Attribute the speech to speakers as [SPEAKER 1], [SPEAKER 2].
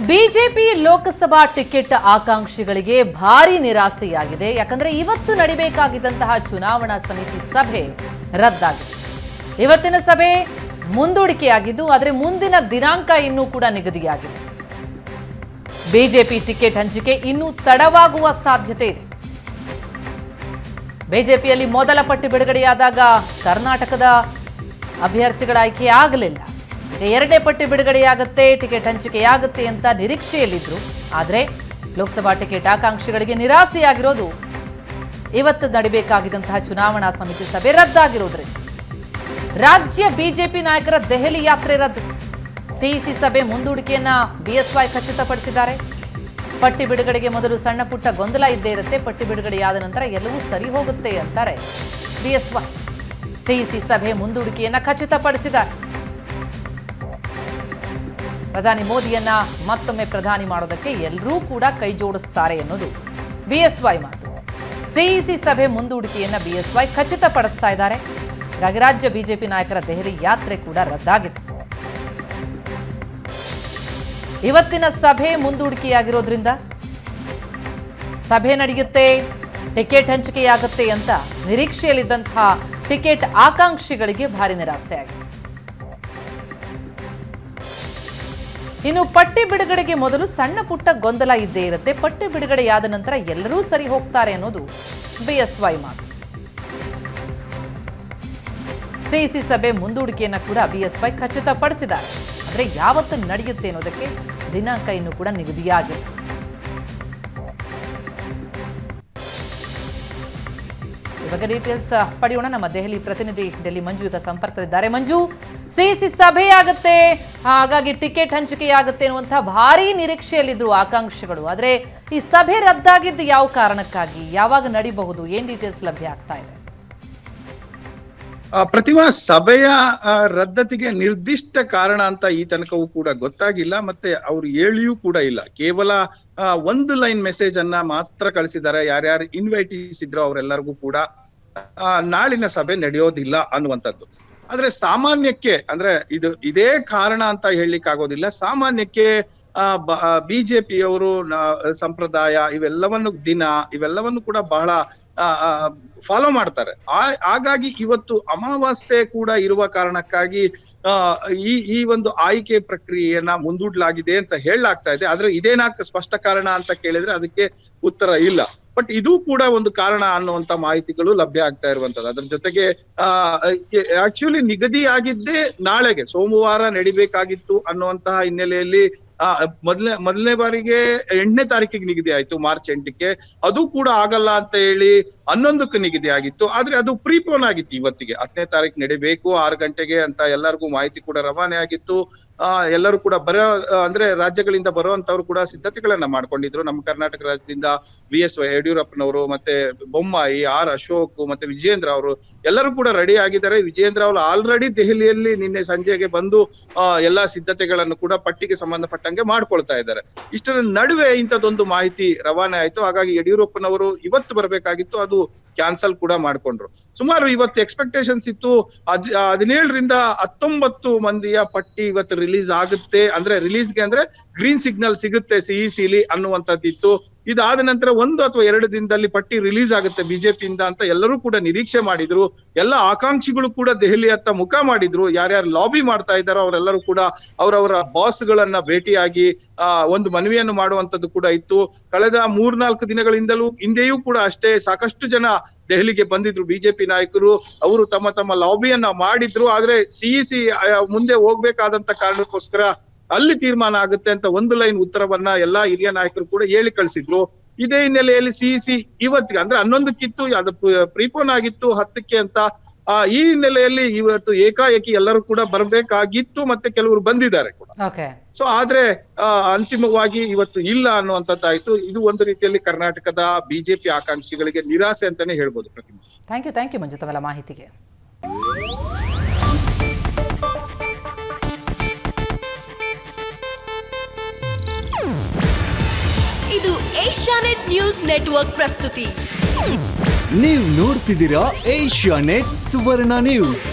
[SPEAKER 1] BJP Lok Sabha ticket ಆಕಾಂಕ್ಷಿಗಳಿಗೆ ಭಾರಿ ನಿರಾಸೆಯಾಗಿದೆ. ಯಾಕಂದ್ರೆ ಇವತ್ತು ನಡೆಯಬೇಕಾಗಿದ್ದಂತಹ ಚುನಾವಣಾ ಸಮಿತಿ ಸಭೆ ರದ್ದಾಗಿದೆ. ಇವತ್ತಿನ ಸಭೆ ಮುಂದೂಡಿಕೆಯಾಗಿದ್ದು, ಆದರೆ ಮುಂದಿನ ದಿನಾಂಕ ಇನ್ನೂ ಕೂಡ ನಿಗದಿಯಾಗಿದೆ. ಬಿಜೆಪಿ ಟಿಕೆಟ್ ಹಂಚಿಕೆ ಇನ್ನೂ ತಡವಾಗುವ ಸಾಧ್ಯತೆ ಇದೆ. ಬಿಜೆಪಿಯಲ್ಲಿ ಮೊದಲ ಪಟ್ಟಿ ಬಿಡುಗಡೆಯಾದಾಗ ಕರ್ನಾಟಕದ ಅಭ್ಯರ್ಥಿಗಳ ಆಯ್ಕೆ ಆಗಲಿಲ್ಲ. ಎರಡನೇ ಪಟ್ಟಿ ಬಿಡುಗಡೆಯಾಗುತ್ತೆ, ಟಿಕೆಟ್ ಹಂಚಿಕೆಯಾಗುತ್ತೆ ಅಂತ ನಿರೀಕ್ಷೆಯಲ್ಲಿದ್ರು. ಆದರೆ ಲೋಕಸಭಾ ಟಿಕೆಟ್ ಆಕಾಂಕ್ಷಿಗಳಿಗೆ ನಿರಾಸೆಯಾಗಿರೋದು ಇವತ್ತು ನಡೆಯಬೇಕಾಗಿದ್ದಂತಹ ಚುನಾವಣಾ ಸಮಿತಿ ಸಭೆ ರದ್ದಾಗಿರೋದ್ರಿಂದ. ರಾಜ್ಯ ಬಿಜೆಪಿ ನಾಯಕರ ದೆಹಲಿ ಯಾತ್ರೆ ರದ್ದು. ಸಿಇಸಿ ಸಭೆ ಮುಂದೂಡಿಕೆಯನ್ನ ಬಿಎಸ್ವೈ ಖಚಿತಪಡಿಸಿದ್ದಾರೆ. ಪಟ್ಟಿ ಬಿಡುಗಡೆಗೆ ಮೊದಲು ಸಣ್ಣ ಪುಟ್ಟ ಗೊಂದಲ ಇದ್ದೇ ಇರುತ್ತೆ, ಪಟ್ಟಿ ಬಿಡುಗಡೆಯಾದ ನಂತರ ಎಲ್ಲವೂ ಸರಿ ಹೋಗುತ್ತೆ ಅಂತಾರೆ ಬಿಎಸ್ವೈ. ಸಿಇಸಿ ಸಭೆ ಮುಂದೂಡಿಕೆಯನ್ನ ಖಚಿತಪಡಿಸಿದ್ದಾರೆ. ಪ್ರಧಾನಿ ಮೋದಿಯನ್ನ ಮತ್ತೊಮ್ಮೆ ಪ್ರಧಾನಿ ಮಾಡೋದಕ್ಕೆ ಎಲ್ಲರೂ ಕೂಡ ಕೈ ಜೋಡಿಸ್ತಾರೆ ಅನ್ನೋದು ಬಿಎಸ್ವೈ ಮಾತು. ಸಿಇಸಿ ಸಭೆ ಮುಂದೂಡಿಕೆಯನ್ನ ಬಿಎಸ್ವೈ ಖಚಿತಪಡಿಸ್ತಾ ಇದ್ದಾರೆ. ಹೀಗಾಗಿ ರಾಜ್ಯ ಬಿಜೆಪಿ ನಾಯಕರ ದೆಹಲಿ ಯಾತ್ರೆ ಕೂಡ ರದ್ದಾಗಿದೆ. ಇವತ್ತಿನ ಸಭೆ ಮುಂದೂಡಿಕೆಯಾಗಿರೋದ್ರಿಂದ ಸಭೆ ನಡೆಯುತ್ತೆ, ಟಿಕೆಟ್ ಹಂಚಿಕೆಯಾಗುತ್ತೆ ಅಂತ ನಿರೀಕ್ಷೆಯಲ್ಲಿದ್ದಂತಹ ಟಿಕೆಟ್ ಆಕಾಂಕ್ಷಿಗಳಿಗೆ ಭಾರಿ ನಿರಾಸೆ ಆಗಿದೆ. ಇನ್ನು ಪಟ್ಟಿ ಬಿಡುಗಡೆಗೆ ಮೊದಲು ಸಣ್ಣ ಪುಟ್ಟ ಗೊಂದಲ ಇದ್ದೇ ಇರುತ್ತೆ, ಪಟ್ಟಿ ಬಿಡುಗಡೆಯಾದ ನಂತರ ಎಲ್ಲರೂ ಸರಿ ಹೋಗ್ತಾರೆ ಅನ್ನೋದು ಬಿಎಸ್ವೈ ಮಾತು. ಸಿಇಸಿ ಸಭೆ ಮುಂದೂಡಿಕೆಯನ್ನು ಕೂಡ ಬಿಎಸ್ವೈ ಖಚಿತಪಡಿಸಿದ್ದಾರೆ. ಆದರೆ ಯಾವತ್ತು ನಡೆಯುತ್ತೆ ಅನ್ನೋದಕ್ಕೆ ದಿನಾಂಕ ಇನ್ನೂ ಕೂಡ ನಿಗದಿಯಾಗಿಲ್ಲ. ಇವಾಗ ಡೀಟೇಲ್ಸ್ ಪಡೆಯೋಣ. ನಮ್ಮ ದೆಹಲಿ ಪ್ರತಿನಿಧಿ ಡೆಲ್ಲಿ ಮಂಜು ಈಗ ಸಂಪರ್ಕದಲ್ಲಿದ್ದಾರೆ. ಮಂಜು, ಸಿಇಸಿ ಸಭೆ ಆಗುತ್ತೆ, ಹಾಗಾಗಿ ಟಿಕೆಟ್ ಹಂಚಿಕೆಯಾಗುತ್ತೆ ಅನ್ನುವಂತಹ ಭಾರಿ ನಿರೀಕ್ಷೆಯಲ್ಲಿದ್ರು ಆಕಾಂಕ್ಷಿಗಳು. ಆದರೆ ಈ ಸಭೆ ರದ್ದಾಗಿದ್ದು ಯಾವ ಕಾರಣಕ್ಕಾಗಿ, ಯಾವಾಗ ನಡೀಬಹುದು, ಏನ್ ಡೀಟೇಲ್ಸ್ ಲಭ್ಯ ಆಗ್ತಾ ಇದೆ?
[SPEAKER 2] ಪ್ರತಿಮಾ, ಸಭೆಯ ರದ್ದತಿಗೆ ನಿರ್ದಿಷ್ಟ ಕಾರಣ ಅಂತ ಈ ತನಕವೂ ಕೂಡ ಗೊತ್ತಾಗಿಲ್ಲ. ಮತ್ತೆ ಅವ್ರು ಹೇಳಿಯೂ ಕೂಡ ಇಲ್ಲ. ಕೇವಲ ಒಂದು ಲೈನ್ ಮೆಸೇಜ್ ಅನ್ನ ಮಾತ್ರ ಕಳಿಸಿದ್ದಾರೆ. ಯಾರ್ಯಾರು ಇನ್ವೈಟೀಸ್ ಇದ್ರು ಅವರೆಲ್ಲರಿಗೂ ಕೂಡ ನಾಳಿನ ಸಭೆ ನಡೆಯೋದಿಲ್ಲ ಅನ್ನುವಂಥದ್ದು. ಆದ್ರೆ ಸಾಮಾನ್ಯಕ್ಕೆ, ಅಂದ್ರೆ ಇದೇ ಕಾರಣ ಅಂತ ಹೇಳಲಿಕ್ಕೆ ಆಗೋದಿಲ್ಲ. ಸಾಮಾನ್ಯಕ್ಕೆ ಬಿಜೆಪಿಯವರು ಸಂಪ್ರದಾಯ ಇವೆಲ್ಲವನ್ನು ಕೂಡ ಬಹಳ ಫಾಲೋ ಮಾಡ್ತಾರೆ. ಹಾಗಾಗಿ ಇವತ್ತು ಅಮಾವಾಸ್ಯೆ ಕೂಡ ಇರುವ ಕಾರಣಕ್ಕಾಗಿ ಈ ಒಂದು ಆಯ್ಕೆ ಪ್ರಕ್ರಿಯೆಯನ್ನ ಮುಂದೂಡಲಾಗಿದೆ ಅಂತ ಹೇಳಲಾಗ್ತಾ ಇದೆ. ಆದ್ರೆ ಇದೇನಾ ಸ್ಪಷ್ಟ ಕಾರಣ ಅಂತ ಕೇಳಿದ್ರೆ ಅದಕ್ಕೆ ಉತ್ತರ ಇಲ್ಲ. ಬಟ್ ಇದು ಕೂಡ ಒಂದು ಕಾರಣ ಅನ್ನುವಂತ ಮಾಹಿತಿಗಳು ಲಭ್ಯ ಆಗ್ತಾ ಇರುವಂತದ್ದು. ಅದ್ರ ಜೊತೆಗೆ ಆಕ್ಚುಲಿ ನಿಗದಿಯಾಗಿದ್ದೇ ನಾಳೆಗೆ, ಸೋಮವಾರ ನಡಿಬೇಕಾಗಿತ್ತು ಅನ್ನುವಂತಹ ಹಿನ್ನೆಲೆಯಲ್ಲಿ ಮೊದಲನೇ ಬಾರಿಗೆ 8ನೇ ತಾರೀಕಿಗೆ ನಿಗದಿ ಆಯ್ತು, ಮಾರ್ಚ್ 8ಕ್ಕೆ. ಅದು ಕೂಡ ಆಗಲ್ಲ ಅಂತ ಹೇಳಿ 11ಕ್ಕೆ ನಿಗದಿ ಆಗಿತ್ತು. ಆದ್ರೆ ಅದು ಪ್ರೀಪೋನ್ ಆಗಿತ್ತು ಇವತ್ತಿಗೆ. 10ನೇ ತಾರೀಕು ನಡಿಬೇಕು 6 ಗಂಟೆಗೆ ಅಂತ ಎಲ್ಲರಿಗೂ ಮಾಹಿತಿ ಕೂಡ ರವಾನೆ ಆಗಿತ್ತು. ಎಲ್ಲರೂ ಕೂಡ ಅಂದ್ರೆ ರಾಜ್ಯಗಳಿಂದ ಬರುವಂತವ್ರು ಕೂಡ ಸಿದ್ಧತೆಗಳನ್ನ ಮಾಡ್ಕೊಂಡಿದ್ರು. ನಮ್ಮ ಕರ್ನಾಟಕ ರಾಜ್ಯದಿಂದ ಬಿಎಸ್ವೈ ಯಡಿಯೂರಪ್ಪನವರು, ಮತ್ತೆ ಬೊಮ್ಮಾಯಿ, ಆರ್ ಅಶೋಕ್, ಮತ್ತೆ ವಿಜಯೇಂದ್ರ ಅವರು ಎಲ್ಲರೂ ಕೂಡ ರೆಡಿ ಆಗಿದ್ದಾರೆ. ವಿಜಯೇಂದ್ರ ಅವರು ಆಲ್ರೆಡಿ ದೆಹಲಿಯಲ್ಲಿ ನಿನ್ನೆ ಸಂಜೆಗೆ ಬಂದು ಎಲ್ಲಾ ಸಿದ್ಧತೆಗಳನ್ನು ಕೂಡ ಪಟ್ಟಿಗೆ ಸಂಬಂಧಪಟ್ಟಂಗೆ ಮಾಡ್ಕೊಳ್ತಾ ಇದ್ದಾರೆ. ಇಷ್ಟರ ನಡುವೆ ಇಂಥದ್ದೊಂದು ಮಾಹಿತಿ ರವಾನೆ ಆಯ್ತು. ಹಾಗಾಗಿ ಯಡಿಯೂರಪ್ಪನವರು ಇವತ್ತು ಬರಬೇಕಾಗಿತ್ತು, ಅದು ಕ್ಯಾನ್ಸಲ್ ಕೂಡ ಮಾಡ್ಕೊಂಡ್ರು. ಸುಮಾರು ಇವತ್ತು ಎಕ್ಸ್ಪೆಕ್ಟೇಷನ್ಸ್ ಇತ್ತು 17ರಿಂದ 19 ಮಂದಿಯ ಪಟ್ಟಿ ಇವತ್ತು ರಿಲೀಸ್ ಆಗುತ್ತೆ, ಅಂದ್ರೆ ರಿಲೀಸ್ಗೆ ಅಂದ್ರೆ ಗ್ರೀನ್ ಸಿಗ್ನಲ್ ಸಿಗುತ್ತೆ ಸಿಇಸಿಲಿ ಅನ್ನುವಂಥದ್ದಿತ್ತು. ಇದಾದ ನಂತರ 1 ಅಥವಾ 2 ದಿನದಲ್ಲಿ ಪಟ್ಟಿ ರಿಲೀಸ್ ಆಗುತ್ತೆ ಬಿಜೆಪಿಯಿಂದ ಅಂತ ಎಲ್ಲರೂ ಕೂಡ ನಿರೀಕ್ಷೆ ಮಾಡಿದ್ರು. ಎಲ್ಲ ಆಕಾಂಕ್ಷಿಗಳು ಕೂಡ ದೆಹಲಿಯತ್ತ ಮುಖ ಮಾಡಿದ್ರು. ಯಾರ್ಯಾರು ಲಾಬಿ ಮಾಡ್ತಾ ಇದ್ದಾರೋ ಅವರೆಲ್ಲರೂ ಕೂಡ ಅವರವರ ಬಾಸ್ಗಳನ್ನ ಭೇಟಿಯಾಗಿ ಒಂದು ಮನವಿಯನ್ನು ಮಾಡುವಂತದ್ದು ಕೂಡ ಇತ್ತು. ಕಳೆದ 3-4 ದಿನಗಳಿಂದಲೂ ಹಿಂದೆಯೂ ಕೂಡ ಅಷ್ಟೇ ಸಾಕಷ್ಟು ಜನ ದೆಹಲಿಗೆ ಬಂದಿದ್ರು ಬಿಜೆಪಿ ನಾಯಕರು. ಅವರು ತಮ್ಮ ಲಾಬಿಯನ್ನ ಮಾಡಿದ್ರು. ಆದ್ರೆ ಸಿಇಸಿ ಮುಂದೆ ಹೋಗ್ಬೇಕಾದಂತ ಕಾರಣಕ್ಕೋಸ್ಕರ ಅಲ್ಲಿ ತೀರ್ಮಾನ ಆಗುತ್ತೆ ಅಂತ ಒಂದು ಲೈನ್ ಉತ್ತರವನ್ನ ಎಲ್ಲಾ ಹಿರಿಯ ನಾಯಕರು ಕೂಡ ಹೇಳಿ ಕಳಿಸಿದ್ರು. ಇದೇ ಹಿನ್ನೆಲೆಯಲ್ಲಿ ಸಿಇಸಿ ಇವತ್ತಿಗೆ, ಅಂದ್ರೆ 11ಕ್ಕಿತ್ತು, ಅದು ಪ್ರೀಪೋನ್ ಆಗಿತ್ತು 10ಕ್ಕೆ ಅಂತ. ಈ ಹಿನ್ನೆಲೆಯಲ್ಲಿ ಇವತ್ತು ಏಕಾಏಕಿ ಎಲ್ಲರೂ ಕೂಡ ಬರಬೇಕಾಗಿತ್ತು, ಮತ್ತೆ ಕೆಲವರು ಬಂದಿದ್ದಾರೆ ಕೂಡ. ಸೊ ಆದ್ರೆ ಅಂತಿಮವಾಗಿ ಇವತ್ತು ಇಲ್ಲ ಅನ್ನುವಂಥದ್ದಾಯ್ತು. ಇದು ಒಂದು ರೀತಿಯಲ್ಲಿ ಕರ್ನಾಟಕದ ಬಿಜೆಪಿ ಆಕಾಂಕ್ಷಿಗಳಿಗೆ ನಿರಾಸೆ ಅಂತಾನೆ ಹೇಳ್ಬೋದು. ಪ್ರತಿಮಾ,
[SPEAKER 1] ಥ್ಯಾಂಕ್ ಯು ಮಂಜು ತಮ್ಮೆಲ್ಲ ಮಾಹಿತಿಗೆ.
[SPEAKER 3] ಇದು ಏಷ್ಯಾನೆಟ್ ನ್ಯೂಸ್ ನೆಟ್ವರ್ಕ್ ಪ್ರಸ್ತುತಿ.
[SPEAKER 4] ನೀವು ನೋಡ್ತಿದ್ದೀರಾ ಏಷ್ಯಾನೆಟ್ ಸುವರ್ಣ ನ್ಯೂಸ್.